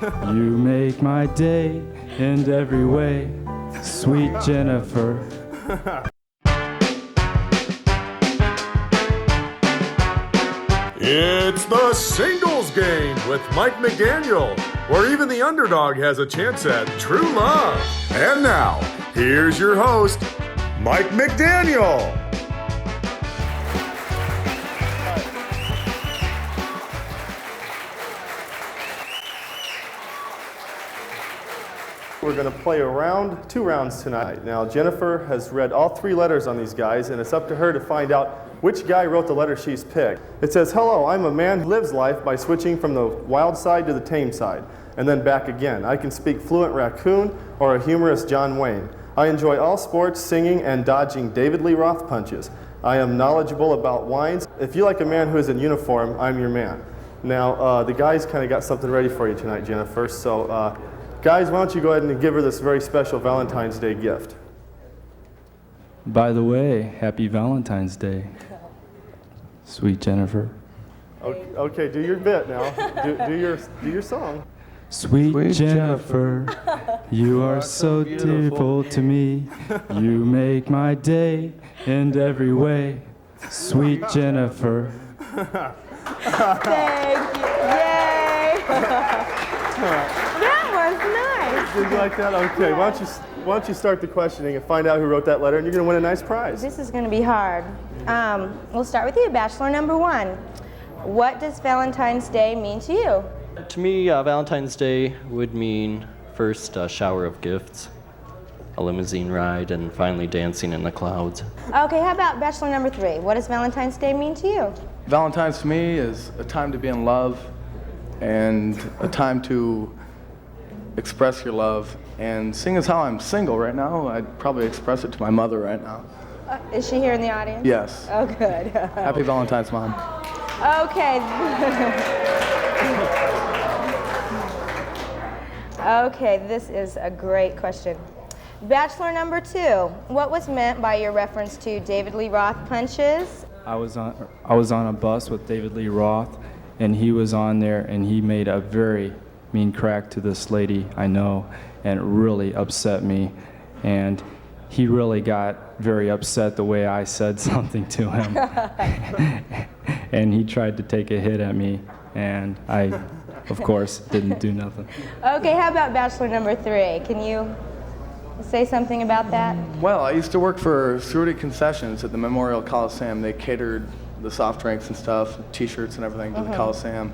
You make my day in every way, sweet Jennifer. It's the singles game with Mike McDaniel, where even the underdog has a chance at true love. And now, here's your host, Mike McDaniel. We're going to play two rounds tonight. Now, Jennifer has read all three letters on these guys, and it's up to her to find out which guy wrote the letter she's picked. It says, "Hello, I'm a man who lives life by switching from the wild side to the tame side, and then back again. I can speak fluent raccoon or a humorous John Wayne. I enjoy all sports, singing, and dodging David Lee Roth punches. I am knowledgeable about wines. If you like a man who is in uniform, I'm your man." Now, the guys kind of got something ready for you tonight, Jennifer, so guys, why don't you go ahead and give her this very special Valentine's Day gift. By the way, happy Valentine's Day, sweet Jennifer. Okay, do your bit now. Do your song. Sweet Jennifer, you are so beautiful to me. You make my day in every way, sweet Jennifer. Thank you. Yay! That was nice. Did you like that? Okay, why don't you start the questioning and find out who wrote that letter, and you're going to win a nice prize. This is going to be hard. We'll start with you, Bachelor number 1. What does Valentine's Day mean to you? To me, Valentine's Day would mean first a shower of gifts, a limousine ride, and finally dancing in the clouds. Okay, how about Bachelor number 3? What does Valentine's Day mean to you? Valentine's to me is a time to be in love and a time to express your love. And seeing as how I'm single right now, I'd probably express it to my mother right now. Is she here in the audience? Yes. Oh, good. Happy Valentine's, Mom. Okay. Okay, this is a great question. Bachelor number 2, what was meant by your reference to David Lee Roth punches? I was on a bus with David Lee Roth, and he was on there, and he made a very mean crack to this lady I know, and it really upset me. And he really got very upset the way I said something to him. And he tried to take a hit at me, and I, of course, didn't do nothing. Okay, how about Bachelor number 3? Can you say something about that? Well, I used to work for Cerruti Concessions at the Memorial Coliseum. They catered the soft drinks and stuff, T-shirts and everything to the Coliseum.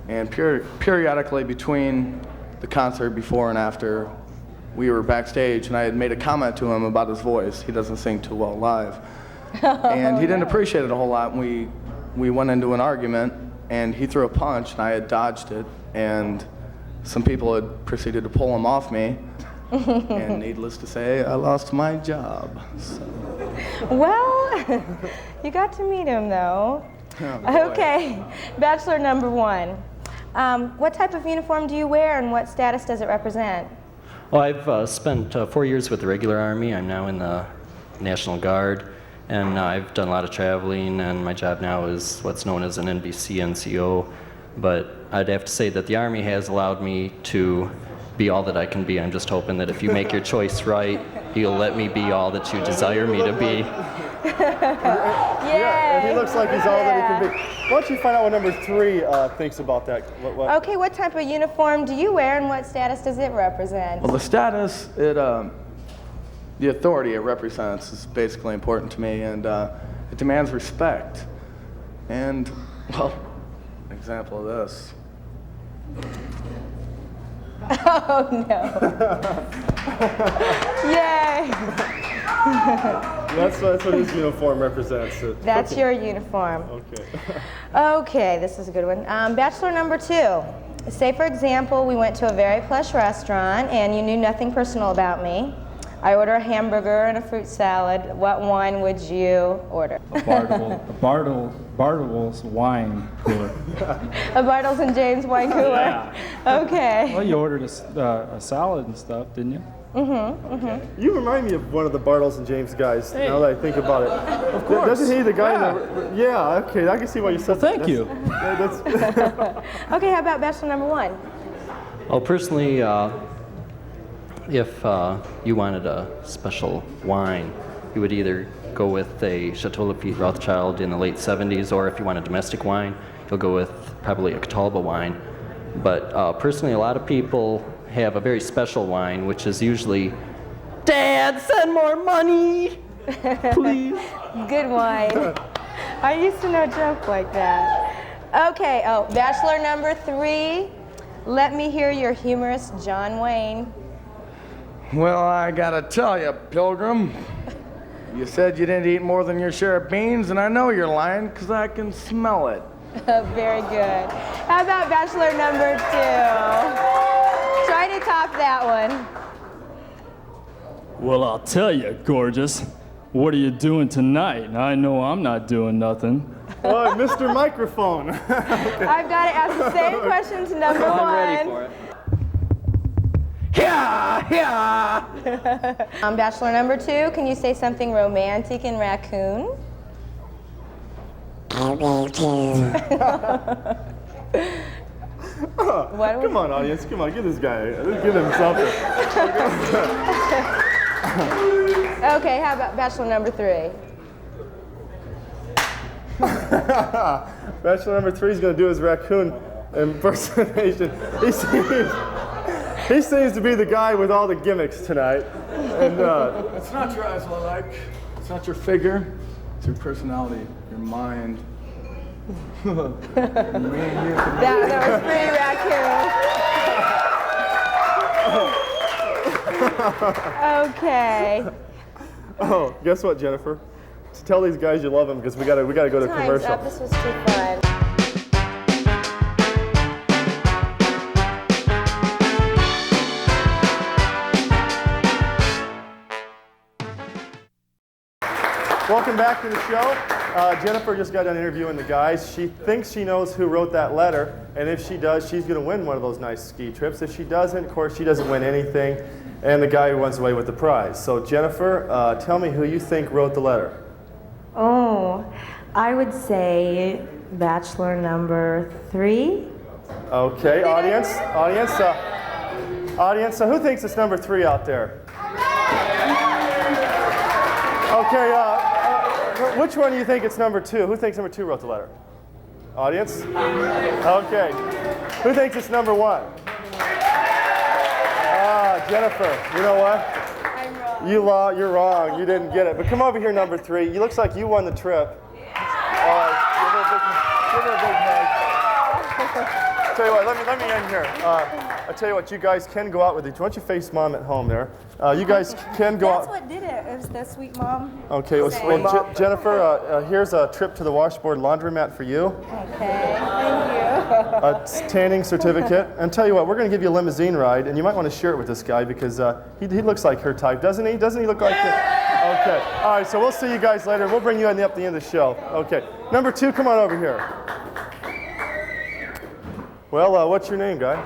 And periodically between the concert, before and after, we were backstage, and I had made a comment to him about his voice. He doesn't sing too well live. And he didn't appreciate it a whole lot. And we went into an argument, and he threw a punch, and I had dodged it, and some people had proceeded to pull him off me. And needless to say, I lost my job. So. Well, you got to meet him, though. Oh, okay, Bachelor number 1. What type of uniform do you wear, and what status does it represent? Well, I've spent 4 years with the regular Army. I'm now in the National Guard, and I've done a lot of traveling, and my job now is what's known as an NBC NCO. But I'd have to say that the Army has allowed me to be all that I can be. I'm just hoping that if you make your choice right, you'll let me be all that you desire me to be. Yeah, and he looks like he's all that he can be. Why don't you find out what number 3 thinks about that? Okay, what type of uniform do you wear, and what status does it represent? Well, the status, the authority it represents is basically important to me, and it demands respect. And, well, an example of this. Oh, no. Yay! That's what his uniform represents. That's your uniform. Okay. Okay, this is a good one. Bachelor number 2. Say, for example, we went to a very plush restaurant and you knew nothing personal about me. I order a hamburger and a fruit salad. What wine would you order? A Bartles wine cooler. A Bartles and James wine cooler? Yeah. Okay. Well, you ordered a salad and stuff, didn't you? You remind me of one of the Bartles and James guys, now that I think about it. Of course. Doesn't he, the guy in the... Yeah, okay, I can see why you said Well, thank you. That's Okay, how about Bachelor number 1? Well, personally, if you wanted a special wine, you would either go with a Chateau Lafite Rothschild in the late 70s, or if you want a domestic wine, you'll go with probably a Catalba wine. But personally, a lot of people have a very special wine, which is usually, Dad, send more money, please. Good wine. I used to know a joke like that. Okay, bachelor number 3. Let me hear your humorous John Wayne. Well, I gotta tell you, Pilgrim, you said you didn't eat more than your share of beans, and I know you're lying because I can smell it. Very good. How about bachelor number 2? Try to top that one. Well, I'll tell you, gorgeous. What are you doing tonight? I know I'm not doing nothing. Oh, Mr. Microphone. I've got to ask the same question to number 1. I'm ready for it. Yeah. Bachelor number 2, can you say something romantic in raccoon? Come on, audience. Come on, give this guy. Give him something. Okay, how about bachelor number 3? Bachelor number 3 is going to do his raccoon impersonation. He seems to be the guy with all the gimmicks tonight. And It's not your eyes I like. It's not your figure. It's your personality, your mind. That was pretty raccoon. Okay. oh, guess what, Jennifer? Tell these guys you love them because we gotta go to Time's commercial. up. This was too fun. Welcome back to the show. Jennifer just got done interviewing the guys. She thinks she knows who wrote that letter, and if she does, she's going to win one of those nice ski trips. If she doesn't, of course, she doesn't win anything, and the guy runs away with the prize. So, Jennifer, tell me who you think wrote the letter. Oh, I would say bachelor number 3. Okay, audience, who thinks it's number 3 out there? Okay, which one do you think it's number 2? Who thinks number 2 wrote the letter? Audience? Okay. Who thinks it's number 1? Jennifer, you know what? I'm wrong. You're wrong. You didn't get it. But come over here, number 3. You looks like you won the trip. Give her a big hug. Tell you what, let me end here. I tell you what, you guys can go out with each. Why don't you face Mom at home there? You guys can go out. That's what did it. It was the sweet mom. Okay, well, Jennifer, here's a trip to the washboard laundromat for you. Okay, thank you. A tanning certificate. And tell you what, we're going to give you a limousine ride, and you might want to share it with this guy because he looks like her type, doesn't he? Doesn't he look like her? Okay. All right, so we'll see you guys later. We'll bring you up the end of the show. Okay. Number 2, come on over here. Well, what's your name, guy?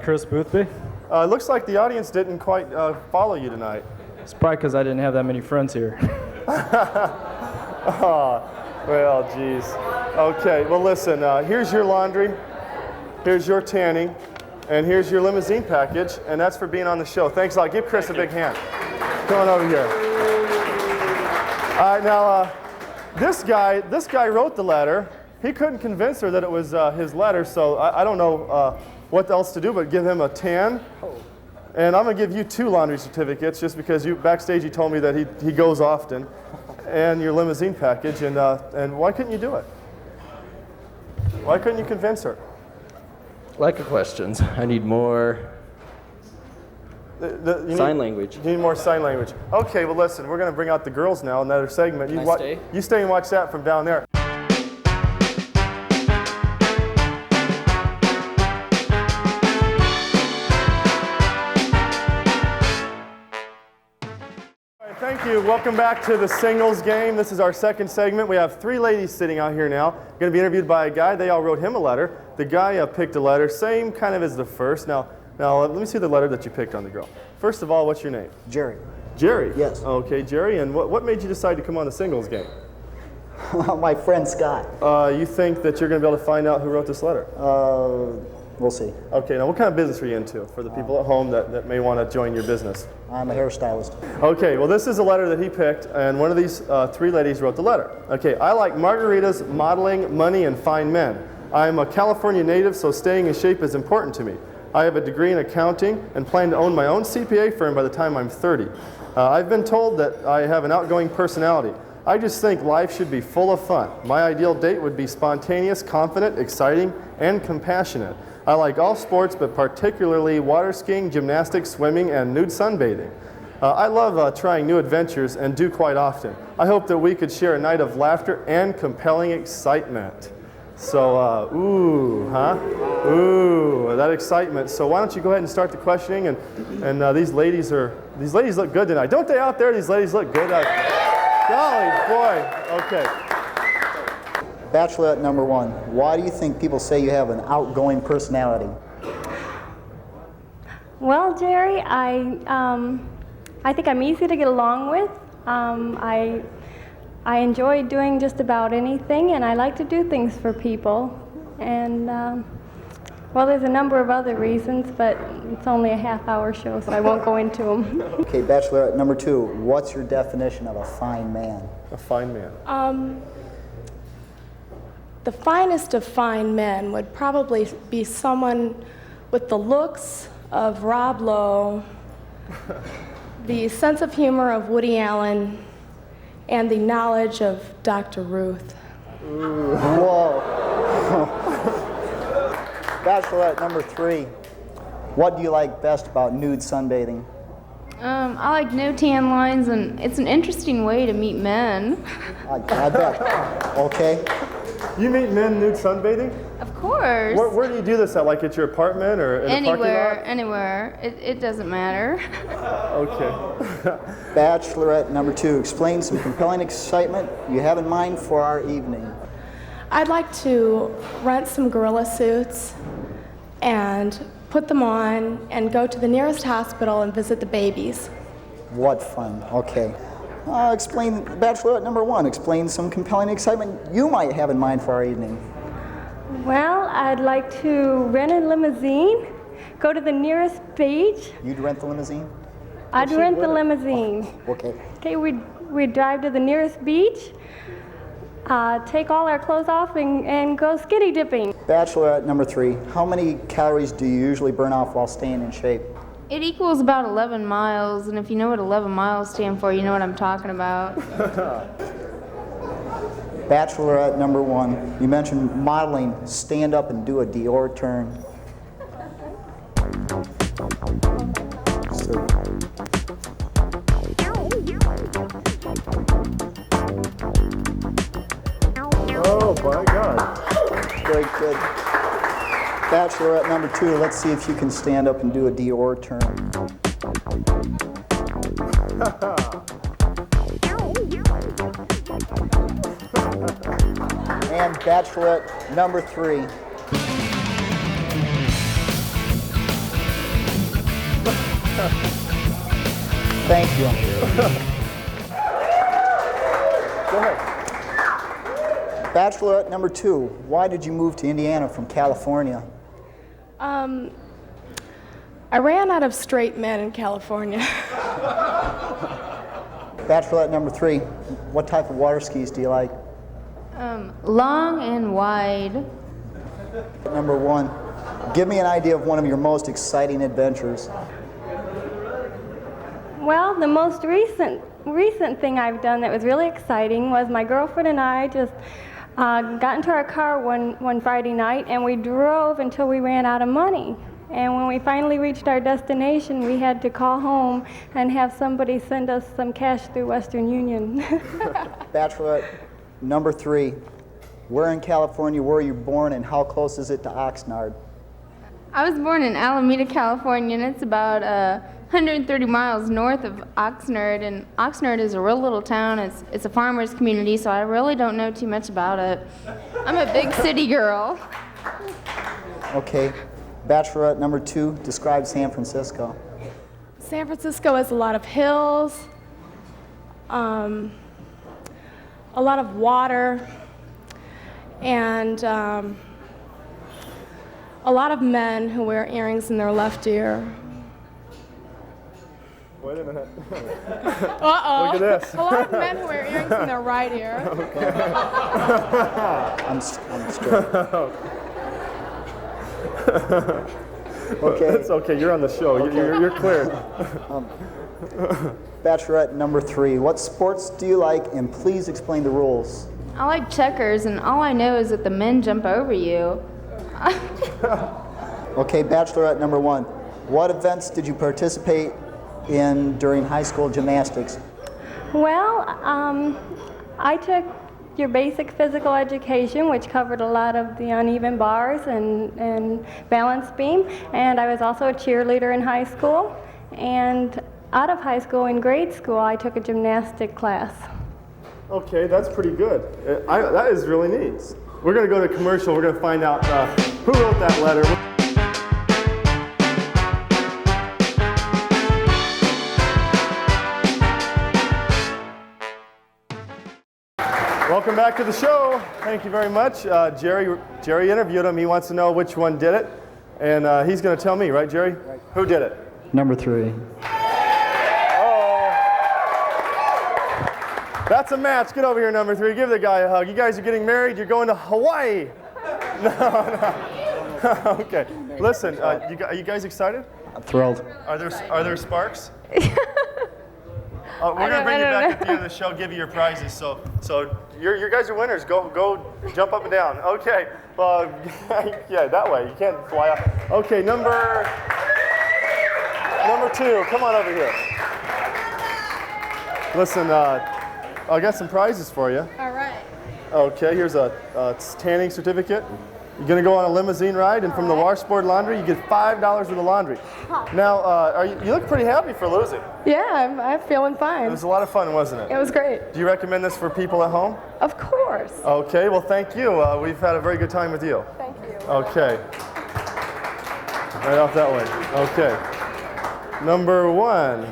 Chris Boothby. It looks like the audience didn't quite follow you tonight. It's probably because I didn't have that many friends here. Oh, well, geez. Okay, well, listen, here's your laundry, here's your tanning, and here's your limousine package, and that's for being on the show. Thanks a lot. Give Chris a big hand. Come on over here. All right, now, this guy wrote the letter. He couldn't convince her that it was his letter, so I don't know what else to do but give him a tan. And I'm going to give you 2 laundry certificates just because backstage you told me that he goes often. And your limousine package, and why couldn't you do it? Why couldn't you convince her? Lack of questions. I need more sign language. You need more sign language. Okay, well listen, we're going to bring out the girls now, another segment. You stay and watch that from down there. Thank you. Welcome back to the singles game. This is our second segment. We have 3 ladies sitting out here now. Going to be interviewed by a guy. They all wrote him a letter. The guy picked a letter, same kind of as the first. Now let me see the letter that you picked on the girl. First of all, what's your name? Jerry. Jerry? Yes. Okay, Jerry. And what made you decide to come on the singles game? My friend Scott. You think that you're going to be able to find out who wrote this letter? Well, We'll see. Okay, now what kind of business are you into for the people at home that may want to join your business? I'm a hairstylist. Okay, well this is a letter that he picked, and one of these three ladies wrote the letter. Okay, I like margaritas, modeling, money, and fine men. I'm a California native, so staying in shape is important to me. I have a degree in accounting and plan to own my own CPA firm by the time I'm 30. I've been told that I have an outgoing personality. I just think life should be full of fun. My ideal date would be spontaneous, confident, exciting, and compassionate. I like all sports, but particularly water skiing, gymnastics, swimming, and nude sunbathing. I love trying new adventures and do quite often. I hope that we could share a night of laughter and compelling excitement. So, ooh, that excitement. So why don't you go ahead and start the questioning, and these ladies look good tonight. Don't they out there? These ladies look good. Golly, boy. Okay. Bachelorette number 1, why do you think people say you have an outgoing personality? Well, Jerry, I think I'm easy to get along with. I enjoy doing just about anything, and I like to do things for people. And, well, there's a number of other reasons, but it's only a half-hour show, so I won't go into them. Okay, Bachelorette number 2, what's your definition of a fine man? A fine man. The finest of fine men would probably be someone with the looks of Rob Lowe, the sense of humor of Woody Allen, and the knowledge of Dr. Ruth. Ooh. Whoa. Bachelorette number 3, what do you like best about nude sunbathing? I like no tan lines, and it's an interesting way to meet men. I bet. Okay. You meet men nude sunbathing? Of course. Where do you do this at? Like at your apartment or in a parking lot? Anywhere. It doesn't matter. Okay. Bachelorette number 2, explain some compelling excitement you have in mind for our evening. I'd like to rent some gorilla suits and put them on and go to the nearest hospital and visit the babies. What fun. Okay. Explain, Bachelorette number 1, explain some compelling excitement you might have in mind for our evening. Well, I'd like to rent a limousine, go to the nearest beach. You'd rent the limousine? I'd rent the limousine. Okay. Okay, we'd drive to the nearest beach, take all our clothes off, and go skitty dipping. Bachelorette number 3, how many calories do you usually burn off while staying in shape? It equals about 11 miles, and if you know what 11 miles stand for, you know what I'm talking about. Bachelorette number 1, you mentioned modeling. Stand up and do a Dior turn. Oh my God. Very good. Bachelorette number 2, let's see if you can stand up and do a Dior turn. And Bachelorette number 3. Thank you. Go ahead. Bachelorette number 2, why did you move to Indiana from California? I ran out of straight men in California. Bachelorette number 3, what type of water skis do you like? Long and wide. Number 1, give me an idea of one of your most exciting adventures. Well, the most recent thing I've done that was really exciting was my girlfriend and I just got into our car one Friday night, and we drove until we ran out of money. And when we finally reached our destination, we had to call home and have somebody send us some cash through Western Union. Bachelorette number 3, where in California were you born, and how close is it to Oxnard? I was born in Alameda, California, and it's about 130 miles north of Oxnard, and Oxnard is a real little town. It's a farmer's community, so I really don't know too much about it. I'm a big city girl. Okay. Bachelorette number 2, describe San Francisco. San Francisco has a lot of hills, a lot of water, and a lot of men who wear earrings in their left ear. Wait a minute. Uh-oh. Look at this. A lot of men who wear earrings in their right ear. I'm straight. Okay. It's okay, you're on the show. Okay. You're cleared. Bachelorette number 3. What sports do you like, and please explain the rules. I like checkers, and all I know is that the men jump over you. Okay, Bachelorette number 1. What events did you participate in during high school gymnastics? Well, I took your basic physical education, which covered a lot of the uneven bars and balance beam, and I was also a cheerleader in high school. And out of high school, in grade school, I took a gymnastic class. Okay, that's pretty good. That is really neat. We're going to go to commercial. We're going to find out who wrote that letter. Welcome back to the show. Thank you very much. Jerry interviewed him. He wants to know which one did it. And he's going to tell me, right, Jerry? Right. Who did it? Number 3. That's a match. Get over here, number 3. Give the guy a hug. You guys are getting married. You're going to Hawaii. No. Okay. Listen, are you guys excited? I'm thrilled. Are there sparks? We're gonna bring you back at the end of the show. Give you your prizes. So you guys are winners. Go jump up and down. Okay. Yeah, that way. You can't fly up. Okay. Number 2. Come on over here. Listen. I got some prizes for you. All right. Okay, here's a tanning certificate. You're going to go on a limousine ride, and from the washboard laundry, you get $5 worth of laundry. Now, you look pretty happy for losing. Yeah, I'm feeling fine. It was a lot of fun, wasn't it? It was great. Do you recommend this for people at home? Of course. Okay, well, thank you. We've had a very good time with you. Thank you. Okay. Right off that way. Okay. Number 1.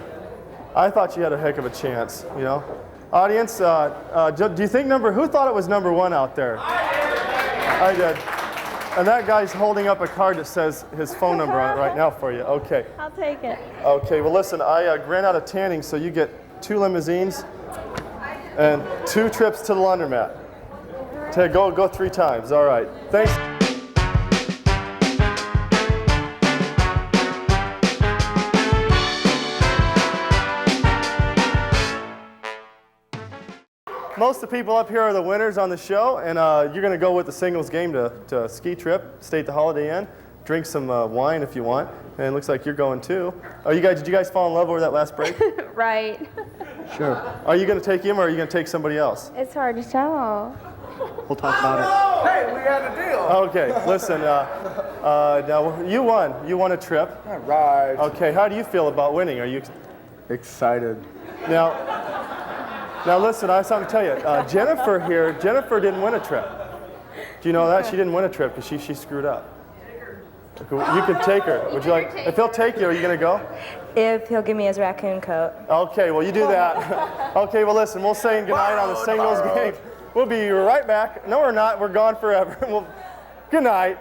I thought you had a heck of a chance, you know. Audience, do you think who thought it was number 1 out there? I did. And that guy's holding up a card that says his phone number on it right now for you. Okay. I'll take it. Okay, well listen, I ran out of tanning, so you get 2 limousines and 2 trips to the laundromat. Go 3 times, all right. Thanks. Most of the people up here are the winners on the show, and you're going to go with the singles game to a ski trip, stay at the Holiday Inn, drink some wine if you want, and it looks like you're going too. Did you guys fall in love over that last break? Right. Sure. Are you going to take him, or are you going to take somebody else? It's hard to tell. We'll talk about Hey, we had a deal. Okay, listen, now you won. You won a trip. All right. Okay, how do you feel about winning? Are you Excited. Now listen, I have something to tell you. Jennifer didn't win a trip. Do you know that? She didn't win a trip because she screwed up. You can take her. Would you like, if he'll take you, are you going to go? If he'll give me his raccoon coat. Okay, well you do that. Okay, well listen, we'll say goodnight on the singles game. We'll be right back. No, we're not. We're gone forever. Good night.